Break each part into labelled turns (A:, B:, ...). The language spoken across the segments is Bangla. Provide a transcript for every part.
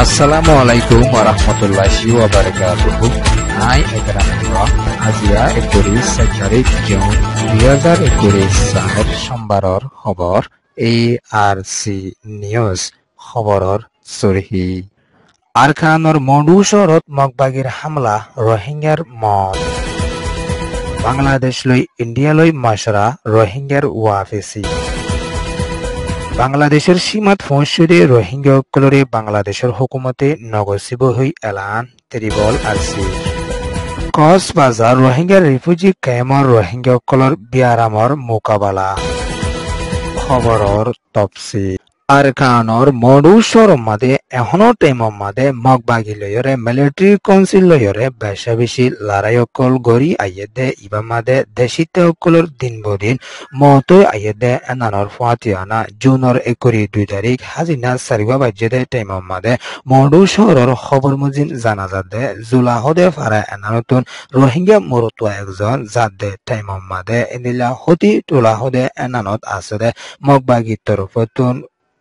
A: Assalamualaikum warahmatullahi wabarakatuh. Hai Ekranura, Azia Ekuri Sekarik June 2021 সালের সোমবাৰৰ খবৰ ARC নিউজ খবৰৰ চৰহি আৰকানৰ মডু চহৰত মগবাগীৰ হামলা রোহিঙ্গাৰ মত বাংলাদেশলৈ ইন্ডিয়ালৈ মাছৰা রোহিঙ্গাৰ ওয়াফেসি বাংলাদেশের সীমাত পৌঁছতে রোহিঙ্গাসকলৰে বাংলাদেশের হুকুমতে নগচিব হৈ এলান তেৰিবল আছে কক্সবাজাৰ রোহিঙ্গা রিফিউজি কেম্পৰ রোহিঙ্গাসকলৰ বিয়াৰামৰ মোকাবিলা খবৰৰ তফসিল আৰকানৰ মডু চহৰৰ মাদে এখনো টাইমৰ মাদে মগবাগী লয়ৰে মিলিটাৰী কাউন্সিল লয়ৰে বেছি লড়াইসকল গৰি আইয়েদে ইবা মাদে দেশিতসকলৰ দিন বদিন মতৈ আইয়েদে এনানৰ ফাটিয়ানা জুনৰ 2 তাৰিখ হাজিনা চাৰিবা বাজেদে টাইমৰ মাদে মডু চহৰৰ খবৰ মুজিন জানাজাদে জুলাহদে ফাৰা এনানতুন রোহিঙ্গা মৰতুৱা একজন জাদে টাইমৰ মাদে এনিলা হতি তোলাহদে এনানত আছে মগবাগী তৰফতুন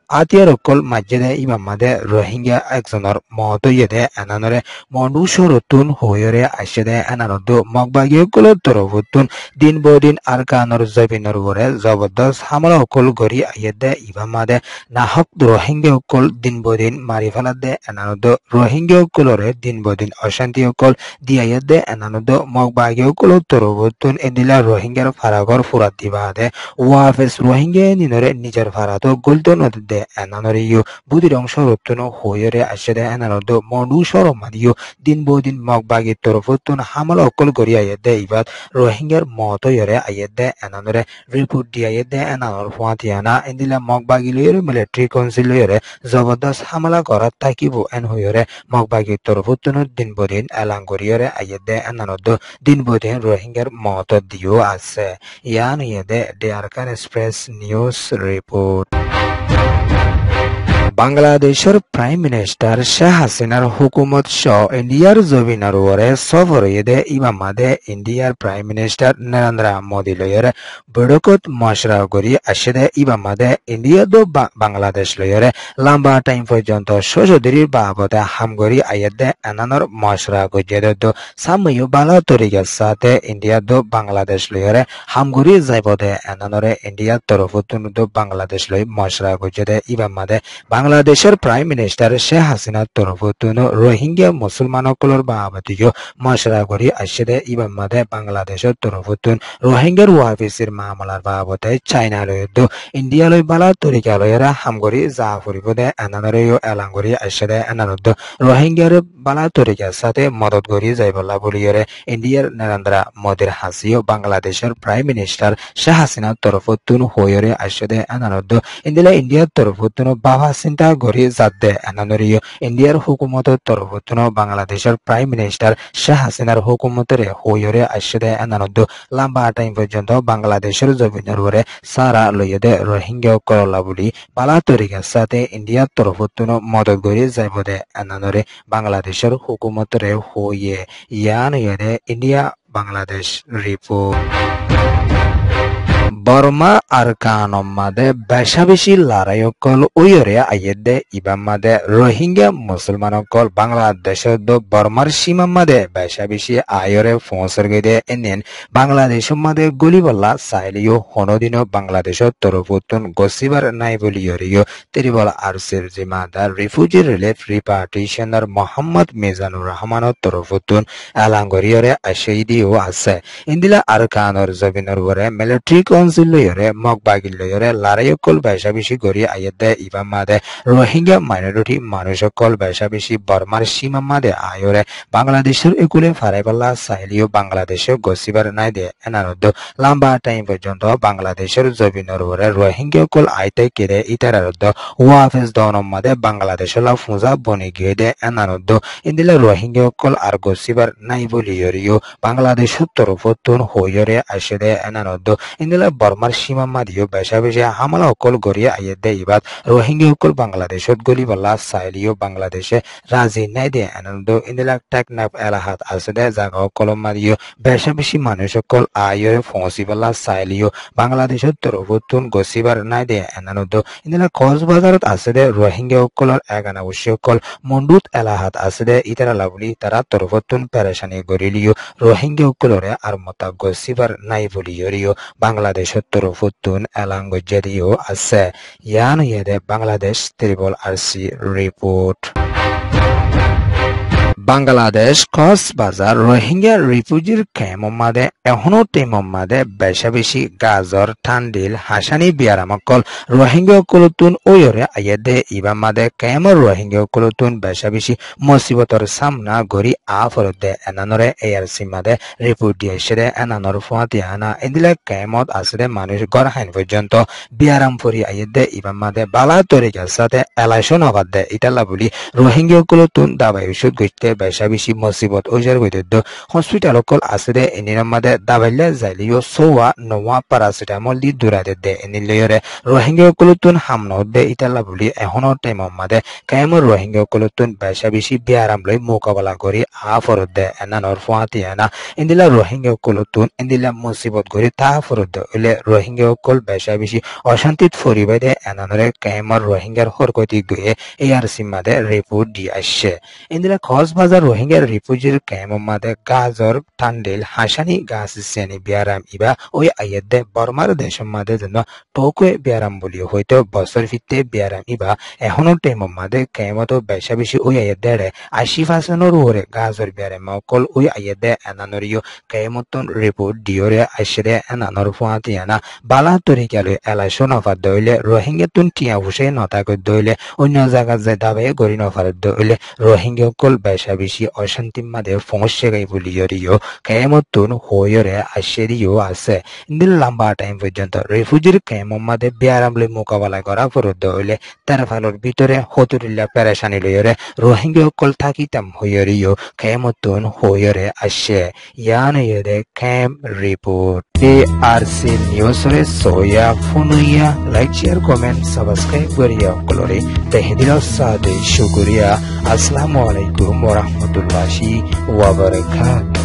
A: আতিয়াৰসকল মাজেদে ইমাম মাদে রোহিঙ্গা একজনৰ মহতৈয়েদে এনানৰে মডু চহৰতুন হৈৰে আছেদে এনানতো মগবাগীসকলৰ তৰফতুন দিন বদিন আৰকানৰ জবিনৰ বৰে জবৰদস্ত হামলাসকল গৰি আইয়েদে ইমাম মাদে নাহক রোহিঙ্গাসকল দিন বদিন মাৰি ফেলাদে এনানতো রোহিঙ্গাসকলৰে দিন বদিন অশান্তিসকল দিয়াইয়েদে এনানতো মগবাগীসকলৰ তৰফতুন এদিলা রোহিঙ্গাৰ ফাৰাগৰ ফুৰাত দিবাদে ওয়াফেস রোহিঙ্গা নিনৰে নিজৰ ফাৰাটো গলতো নদে এনানৰিও বুদিৰ অংশ ৰতুনো হৈৰে আছেদে এনানতো মডু চহৰ মাদিও দিন বদিন মগবাগীৰ তৰফতুন হামলা অকল গৰি আইয়েদে ইবাদ রোহিঙ্গাৰ মহতৈৰে আইয়েদে এনানৰে রিপোর্ট দিয়াইয়েদে এনানৰ ফাটিয়ানা এন্দিলা মগবাগী লয়ৰে মিলিটাৰী কাউন্সিল লয়ৰে জবৰদস্ত হামলা কৰাত থাকিব এন হৈৰে মগবাগীৰ তৰফতুন দিন বদিন এলান কৰিৰে আইয়েদে এনানতো দিন বদিন রোহিঙ্গাৰ মহত দিও আছে ইয়ান ইয়েদে the Arakan Express News report বাংলাদেশের প্রাইম মিনিস্টার শেখ হাসিনার হুকুমত সহ ইন্ডিয়ার জবিনার ওরে সফর ইদে ইমামাদে ইন্ডিয়ার প্রাইম মিনিস্টার নরেন্দ্র মোদী লয়রে বৈঠকত মশরা করি আসে ইমামাদে ইন্ডিয়া দো বাংলাদেশ লয়রে লম্বা টাইম পর্যন্ত সশদির বাবদে হামগরি আইয়েদে এনানর মশরা গজিয়ে দো সাময়ু বালা তরিকার সাথে ইন্ডিয়া দো বাংলাদেশ লয়রে হামগরি যাইবদে এনানরে ইন্ডিয়ার তরফতুন দো বাংলাদেশ লয় মশরা গজিয়ে ইমামাদে বাংলাদেশের প্রাইম মিনিস্টার শেখ হাসিনার তরফতুন রোহিঙ্গা মুসলমানসকলৰ বাবদিও মশরা করি আসে ইমামাদে বাংলাদেশের তরফতুন রোহিঙ্গার ওয়াফিসির মামলার বাবদে চাইনা লয়দ ইন্ডিয়া লয় বালা তরিকা লয়রা হামগরি যা ফুরিবদে এনানরেও এলান করি আসে এনানদ রোহিঙ্গার বালা তরিকার সাথে মদত করি যাইবলা বলিয়রে ইন্ডিয়ার নরেন্দ্র মোদীর হাসিও বাংলাদেশের প্রাইম মিনিস্টার শেখ হাসিনার তরফতুন হয়রে আসে এনানদ ইন্দিলা ইন্ডিয়ার তরফতুন বাবা চিন্তা করি যাদে এনানরিও ইন্ডিয়ার হুকুমতের তরফতুন বাংলাদেশের প্রাইম মিনিস্টার শেখ হাসিনার হুকুমতের হয়রে আসে এনানদ লম্বা টাইম পর্যন্ত বাংলাদেশের জমিনের উপরে সারা লইয়েদে রোহিঙ্গা করলা বলি বালা তরিকার সাথে ইন্ডিয়ার তরফতুন মদত করি যাইবদে এনানরে বাংলাদেশের হুকুমতের হইয়ে ইয়ান ইয়েদে ইন্ডিয়া বাংলাদেশ রিপোর্ট বর্মা আরকানম মাদে বেশি লড়াইসকল ওয়রে আইয়েদে ইবাম মাদে রোহিঙ্গা মুসলমানসকল বাংলাদেশের দো বর্মার সীমা মাদে বেশি আয়রে পৌঁছর গেদে এনেন বাংলাদেশের মাদে গলিবল্লা চাইলিও হনদিন বাংলাদেশের তরফতুন গছিবার নাই বলিয়রিও তেরিবল আরসির জিম্মাদার রিফিউজি রিলিফ রিপার্টিশনার মোহাম্মদ মিজানুর রহমানের তরফতুন এলান করিয়রে আশাইদিও আছে ইন্দিলা আরকানর জবিনের উপরে মিলিটারি কাউন্সিল লয়রে মগবাগী লয়রে লড়াইসকল বেশি গড়ি আইয়েদে ইবাম মাদে রোহিঙ্গা মাইনরিটি মানুষসকল বেশি বর্মার সীমা মাদে আয়রে বাংলাদেশের একুলে ফারাইবাল্লা চাইলিও বাংলাদেশে গছিবার নাই দে এনারদ লম্বা টাইম পর্যন্ত বাংলাদেশের জবিনের উপরে রোহিঙ্গাসকল আইতে কেড়ে ইতারারদ ওয়াফেস দনম মাদে বাংলাদেশের ফুজা বনি গিয়ে দে এনারদ ইন্দিলা রোহিঙ্গাসকল আর গছিবার নাই বলিয়রিও বাংলাদেশের তরফতুন হইরে আসে দে এনারদ ইন্দিলা বর্মার সীমা মাদিও বেশা বেশি হামলা অকল গড়িয়ে আইয়ে দে ইবাদ রোহিঙ্গা অকল বাংলাদেশত গলি বলা সাইলিও বাংলাদেশে রাজি নাই দে আনন্দ ইন্দিলা টেকনাফ এলাহাত আছে দে জাগা অকল মাদিও বেশা বেশি মানুষ অকল আইয়ে ফসি বলা সাইলিও বাংলাদেশত তরফতুন গসিবার নাই দে আনন্দ ইন্দিলা কক্সবাজারত আছে দে রোহিঙ্গা অকলর এগানা উৎস অকল মন্ডুত এলাহাত আছে দে ইতারা লাভলি তারা তরফতুন পেরেশানি গড়িলিও রোহিঙ্গা অকলরে আর মতা গসিবার নাই বলিও বাংলাদেশত তরফতুন এলাঙ্গজেরিও আছে ইয়ান ইয়েদে বাংলাদেশ ত্রিবল আরসি রিপোর্ট বাংলাদেশ কক্সবাজার রোহিঙ্গা রিফিউজির ক্যাম্প মাদে এখনো টিম মাদে বেশা বেশি গাজর ঠান্ডিল হাসানি বিয়ারামকল রোহিঙ্গা কলতুন ওয়রে আইয়েদে ইবা মাদে ক্যাম্প রোহিঙ্গা কলতুন বেশা বেশি মুসিবতর সামনা গরি আফরদে এনানরে এআরসি মাদে রিপোর্ট দিয়েছে এনানর ফুয়াতিয়ানা এদিলে ক্যাম্পত আছে মানুষ গড় হাইন পর্যন্ত বিয়ারাম ফরি আইয়েদে ইবা মাদে বালা তরিকার সাথে এলাইশন হবাদে ইটালা বলি রোহিঙ্গা কলতুন দাবাই ওষুধ গইতে বেশা বেশি মুসিবত ওজার বৈদ্য হসপিটাল অকল আছে দে এনির মাদে দাবাইলে যাইলিও সোয়া নোয়া প্যারাসিটামল দি দুরাদে দে এনিলয়রে রোহিঙ্গা কলতুন হামনত দে ইতালা বলি এখনো টাইম মাদে কায়মর রোহিঙ্গা কলতুন বেশা বেশি বিয়ারাম লই মোকাবেলা করি আফরত দে এনানর ফুয়াতিয়ানা ইন্দিলা রোহিঙ্গা কলতুন ইন্দিলা মুসিবত করি তা ফরত দে ইলে রোহিঙ্গা কল বেশা বেশি অশান্তিত ফরিবাই দে এনানরে কায়মর রোহিঙ্গার হরকতি গয়ে এআরসি মাদে রিপোর্ট দি আসছে ইন্দিলা কক্সবাজার রোহিঙ্গা রিফিউজির ক্যাম্প মাদে গাজর ঠান্ডিল হাসানি গাছ শ্রেণী বিয়ারাম ইবা ওই আইয়েদে বর্মার দেশের মাদে যেন টোকে বিয়ারাম বলি হয়তো বছর ফিরতে বিয়ারাম ইবা এখনো টাইম মাদে ক্যাম্পত বেশা বেশি ওই আইয়েদে 80% ওরে গাজর বিয়ারাম অকল ওই আইয়েদে এনানরিও ক্যাম্পতন রিপোর্ট দিওরে আইসরে এনানর ফুয়াতিয়ানা বালা তরিকালে এলাইশন অফার দইলে রোহিঙ্গা তুন টিয়া হুসে নতাকে দইলে অন্য জায়গা যে দাবে গড়ি নফার দইলে রোহিঙ্গা অকল বেশা বেশি অশান্তি মাদে ফংসে গাই বলিও ক্যাম্পতন হইরে আইসেরিও আছে ইন্দিল লম্বা টাইম পর্যন্ত রিফিউজির ক্যাম্প মাদে বিয়ারামলে মোকাবেলা করা ফরদ হইলে তার ফালর ভিতরে হতুরিল্লা পেরেশানি লইরে রোহিঙ্গা অকল থাকিতাম হইরিও ক্যাম্পতন হইরে আসে ইয়ান ইয়েদে ক্যাম্প রিপোর্ট এআরসি নিউজরে সোয়া ফোনুইয়া লাইক শেয়ার কমেন্ট সাবস্ক্রাইব করিয়া কলরে তেহদিল সাদে শুকরিয়া আসসালামু আলাইকুম ওয়া রাহমাতুল্লাহি ওয়া বারাকাতুহু।